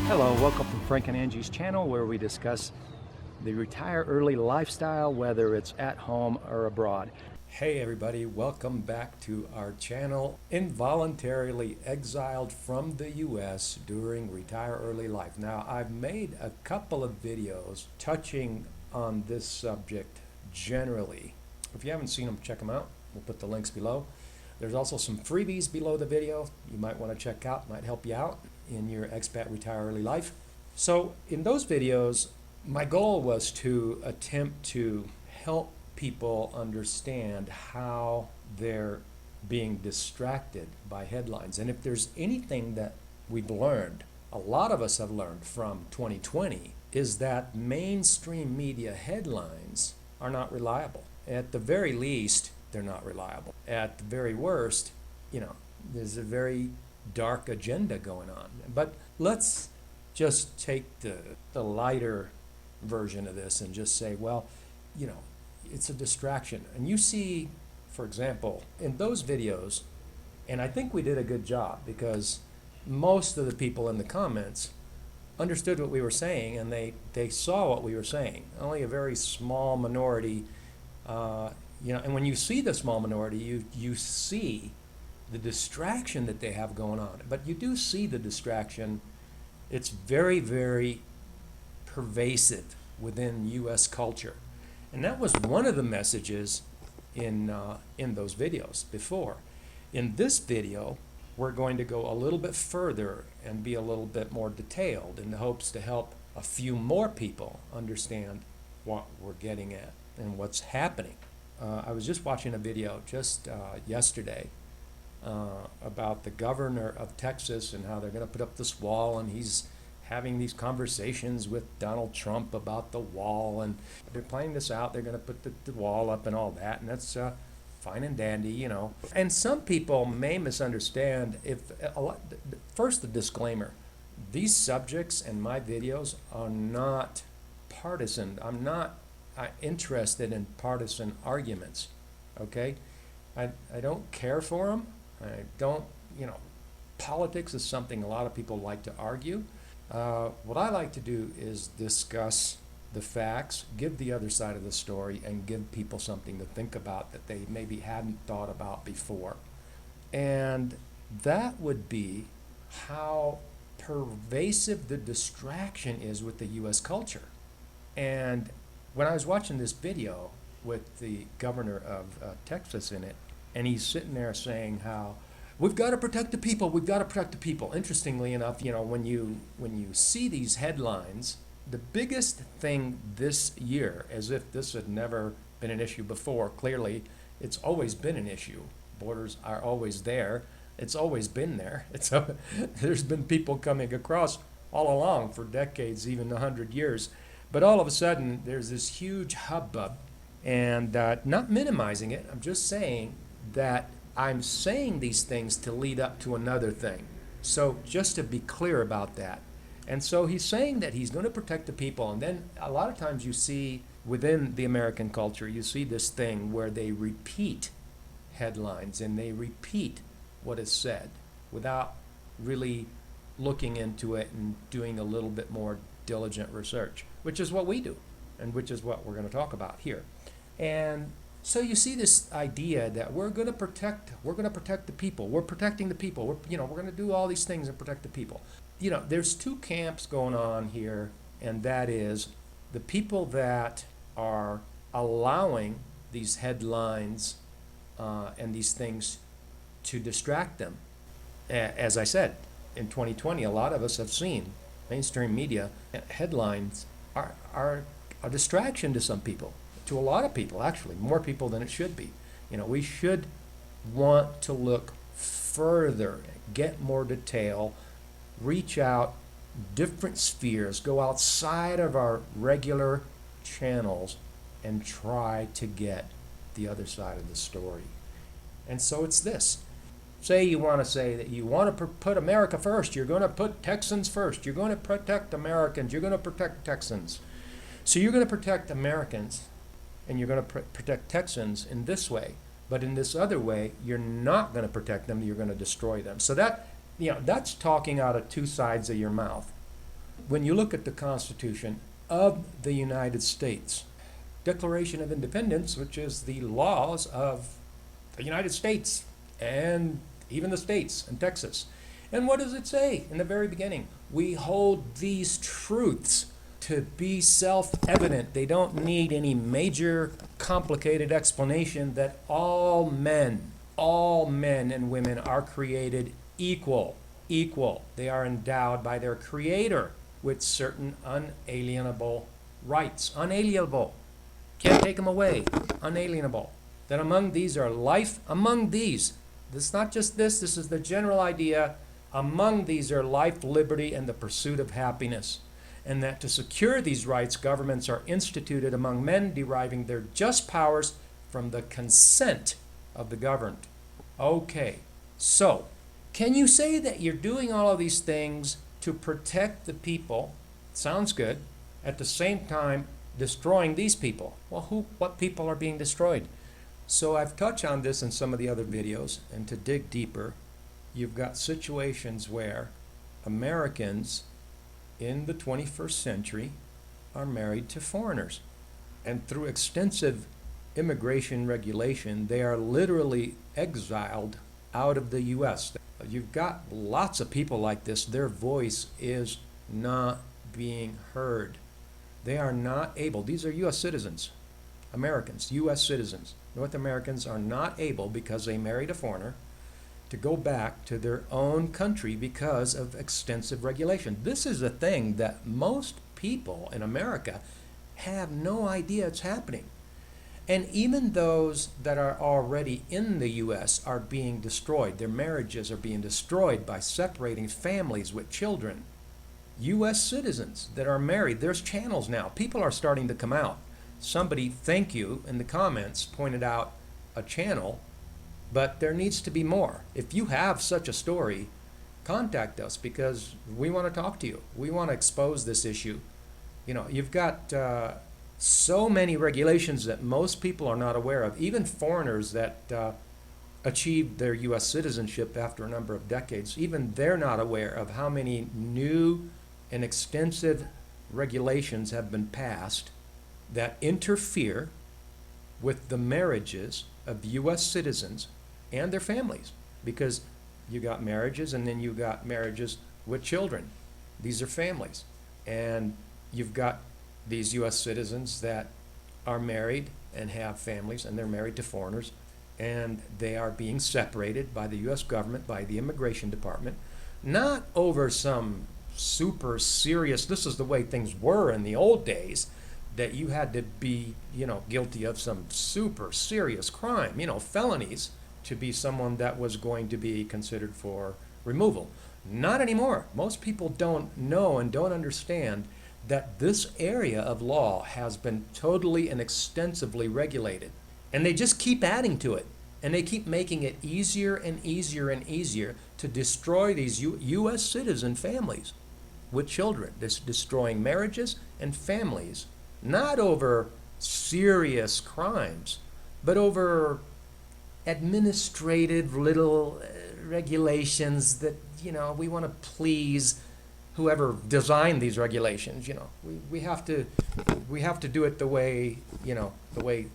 Hello, welcome to Frank and Angie's channel, where we discuss the retire early lifestyle, whether it's at home or abroad. Hey everybody, welcome back to our channel. Involuntarily exiled from the US during retire early life. Now, I've made a couple of videos touching on this subject generally. If you haven't seen them, check them out. We'll put the links below. There's also some freebies below the video you might want to check out, might help you out in your expat retire early life. So in those videos, my goal was to attempt to help people understand how they're being distracted by headlines. And if there's anything that we've learned, a lot of us have learned from 2020, is that mainstream media headlines are not reliable. At the very least, they're not reliable. At the very worst, there's a very dark agenda going on. But let's just take the lighter version of this and just say, well, it's a distraction. And you see, for example, in those videos, and I think we did a good job because most of the people in the comments understood what we were saying and they saw what we were saying. Only a very small minority, and when you see the small minority, you see the distraction that they have going on. But you do see the distraction. It's very, very pervasive within U.S. culture. And that was one of the messages in those videos before. In this video, we're going to go a little bit further and be a little bit more detailed in the hopes to help a few more people understand what we're getting at and what's happening. I was just watching a video just yesterday about the governor of Texas and how they're going to put up this wall, and he's having these conversations with Donald Trump about the wall, and they're playing this out. They're going to put the wall up and all that, and that's fine and dandy, And some people may misunderstand. First, the disclaimer: these subjects and my videos are not partisan. I'm not interested in partisan arguments. Okay, I don't care for them. I don't, politics is something a lot of people like to argue. What I like to do is discuss the facts, give the other side of the story, and give people something to think about that they maybe hadn't thought about before. And that would be how pervasive the distraction is with the U.S. culture. And when I was watching this video with the governor of Texas in it, and he's sitting there saying how we've got to protect the people, we've got to protect the people. Interestingly enough, when you see these headlines, the biggest thing this year, as if this had never been an issue before, clearly it's always been an issue. Borders are always there. It's always been there. There's been people coming across all along for decades, even 100 years. But all of a sudden, there's this huge hubbub, and not minimizing it, I'm just saying that I'm saying these things to lead up to another thing. So just to be clear about that. And so he's saying that he's going to protect the people, and then a lot of times you see within the American culture, you see this thing where they repeat headlines and they repeat what is said without really looking into it and doing a little bit more diligent research, which is what we do, and which is what we're going to talk about here. And so you see this idea that we're going to protect the people. We're protecting the people. We're going to do all these things and protect the people. There's two camps going on here, and that is the people that are allowing these headlines and these things to distract them. As I said, in 2020, a lot of us have seen mainstream media headlines are a distraction to some people, to a lot of people, actually, more people than it should be. We should want to look further, get more detail, reach out different spheres, go outside of our regular channels and try to get the other side of the story. And so it's this. Say you want to say that you want to put America first, you're going to put Texans first, you're going to protect Americans, you're going to protect Texans. So you're going to protect Americans and you're going to protect Texans in this way. But in this other way, you're not going to protect them, you're going to destroy them. So that's talking out of two sides of your mouth. When you look at the Constitution of the United States, Declaration of Independence, which is the laws of the United States and even the states and Texas. And what does it say in the very beginning? We hold these truths to be self-evident. They don't need any major complicated explanation that all men and women are created equal. They are endowed by their Creator with certain unalienable rights. Unalienable. Can't take them away. Unalienable. That among these are life. Among these. This is not just this. This is the general idea. Among these are life, liberty, and the pursuit of happiness. And that to secure these rights, governments are instituted among men, deriving their just powers from the consent of the governed. Okay, so can you say that you're doing all of these things to protect the people? Sounds good. At the same time, destroying these people. Well, what people are being destroyed? So I've touched on this in some of the other videos, and to dig deeper, you've got situations where Americans in the 21st century are married to foreigners. And through extensive immigration regulation, they are literally exiled out of the U.S. You've got lots of people like this. Their voice is not being heard. They are not able. These are U.S. citizens, Americans, U.S. citizens. North Americans are not able, because they married a foreigner, to go back to their own country because of extensive regulation. This is a thing that most people in America have no idea it's happening. And even those that are already in the U.S. are being destroyed. Their marriages are being destroyed by separating families with children. U.S. citizens that are married, there's channels now. People are starting to come out. Somebody, thank you, in the comments pointed out a channel, but there needs to be more. If you have such a story, contact us, because we want to talk to you. We want to expose this issue. You know, you've got so many regulations that most people are not aware of, even foreigners that achieved their U.S. citizenship after a number of decades. Even they're not aware of how many new and extensive regulations have been passed that interfere with the marriages of U.S. citizens and their families, because you got marriages and then you got marriages with children. These are families. And you've got these U.S. citizens that are married and have families, and they're married to foreigners, and they are being separated by the U.S. government, by the Immigration Department, not over some super serious, this is the way things were in the old days, that you had to be, guilty of some super serious crime, felonies, to be someone that was going to be considered for removal. Not anymore. Most people don't know and don't understand that this area of law has been totally and extensively regulated. And they just keep adding to it. And they keep making it easier and easier and easier to destroy these U.S. citizen families with children. This destroying marriages and families, not over serious crimes, but over administrative little regulations that, we want to please whoever designed these regulations. We have to do it the way, the way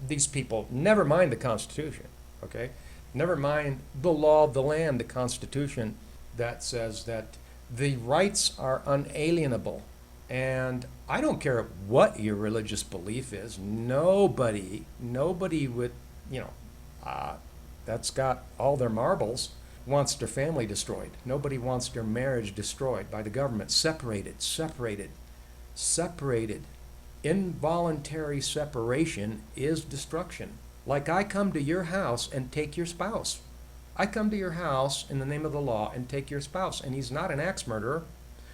these people, never mind the Constitution, okay? Never mind the law of the land, the Constitution, that says that the rights are unalienable. And I don't care what your religious belief is. Nobody with, that's got all their marbles wants their family destroyed. Nobody wants their marriage destroyed by the government. Separated. Involuntary separation is destruction. Like I come to your house and take your spouse. I come to your house in the name of the law and take your spouse. And he's not an axe murderer.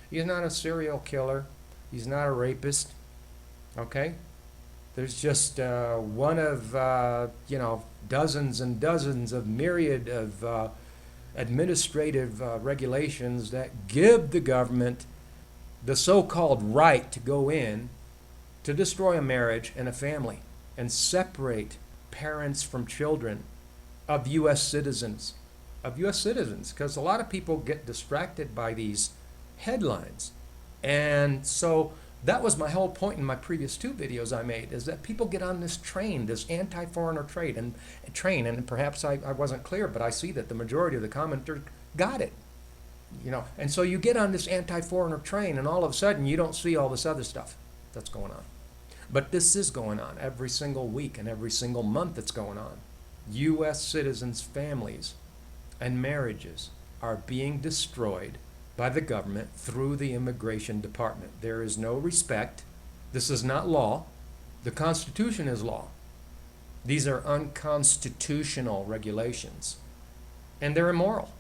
He's not a serial killer. He's not a rapist. Okay? There's just one of, dozens and dozens of myriad of administrative regulations that give the government the so-called right to go in to destroy a marriage and a family and separate parents from children of U.S. citizens. Because a lot of people get distracted by these headlines And so that was my whole point in my previous two videos I made, is that people get on this train, this anti-foreigner train, and perhaps I wasn't clear, but I see that the majority of the commenters got it. And so you get on this anti-foreigner train, and all of a sudden you don't see all this other stuff that's going on. But this is going on every single week and every single month. It's going on. U.S. citizens' families and marriages are being destroyed by the government through the immigration department. There is no respect. This is not law. The Constitution is law. These are unconstitutional regulations, and they're immoral.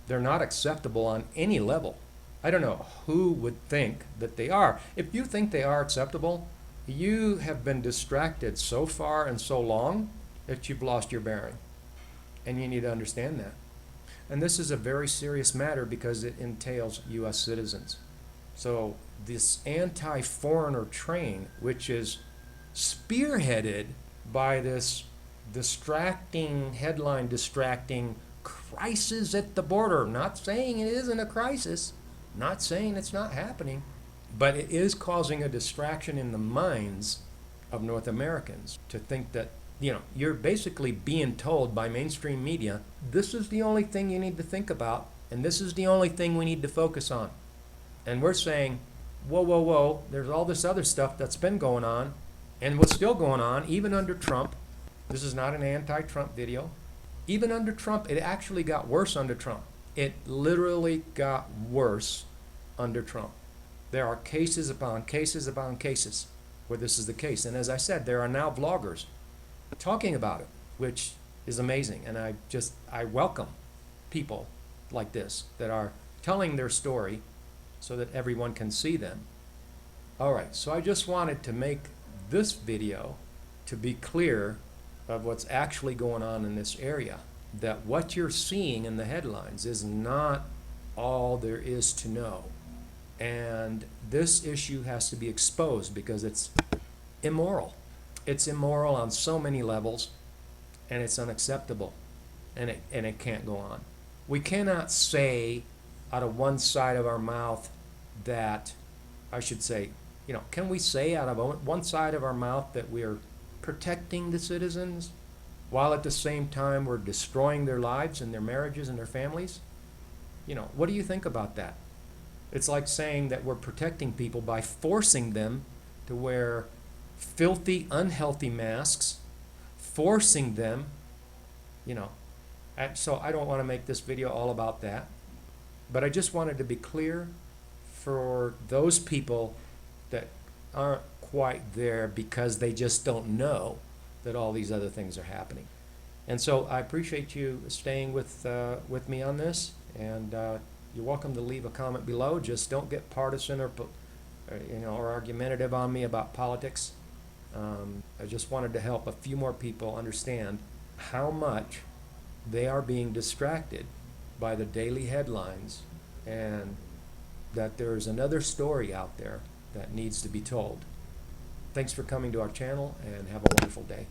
They're not acceptable on any level. I don't know who would think that they are. If you think they are acceptable, you have been distracted so far and so long that you've lost your bearing. And you need to understand that. And this is a very serious matter because it entails U.S. citizens. So this anti-foreigner train, which is spearheaded by this headline distracting crisis at the border. Not saying it isn't a crisis, not saying it's not happening, but it is causing a distraction in the minds of North Americans to think that, you're basically being told by mainstream media, this is the only thing you need to think about, and this is the only thing we need to focus on. And we're saying, whoa, whoa, whoa, there's all this other stuff that's been going on, and what's still going on, even under Trump. This is not an anti-Trump video. Even under Trump, it actually got worse under Trump. It literally got worse under Trump. There are cases upon cases upon cases where this is the case. And as I said, there are now vloggers talking about it, which is amazing. And I welcome people like this that are telling their story so that everyone can see them. All right, so I just wanted to make this video to be clear of what's actually going on in this area, that what you're seeing in the headlines is not all there is to know. And this issue has to be exposed because it's immoral. It's immoral on so many levels, and it's unacceptable, and it can't go on. We cannot say out of one side of our mouth that, I should say, can we say out of one side of our mouth that we're protecting the citizens while at the same time we're destroying their lives and their marriages and their families? What do you think about that? It's like saying that we're protecting people by forcing them to wear filthy, unhealthy masks, forcing them, So I don't want to make this video all about that, but I just wanted to be clear for those people that aren't quite there because they just don't know that all these other things are happening. And so I appreciate you staying with me on this, and you're welcome to leave a comment below. Just don't get partisan or argumentative on me about politics. I just wanted to help a few more people understand how much they are being distracted by the daily headlines, and that there's another story out there that needs to be told. Thanks for coming to our channel, and have a wonderful day.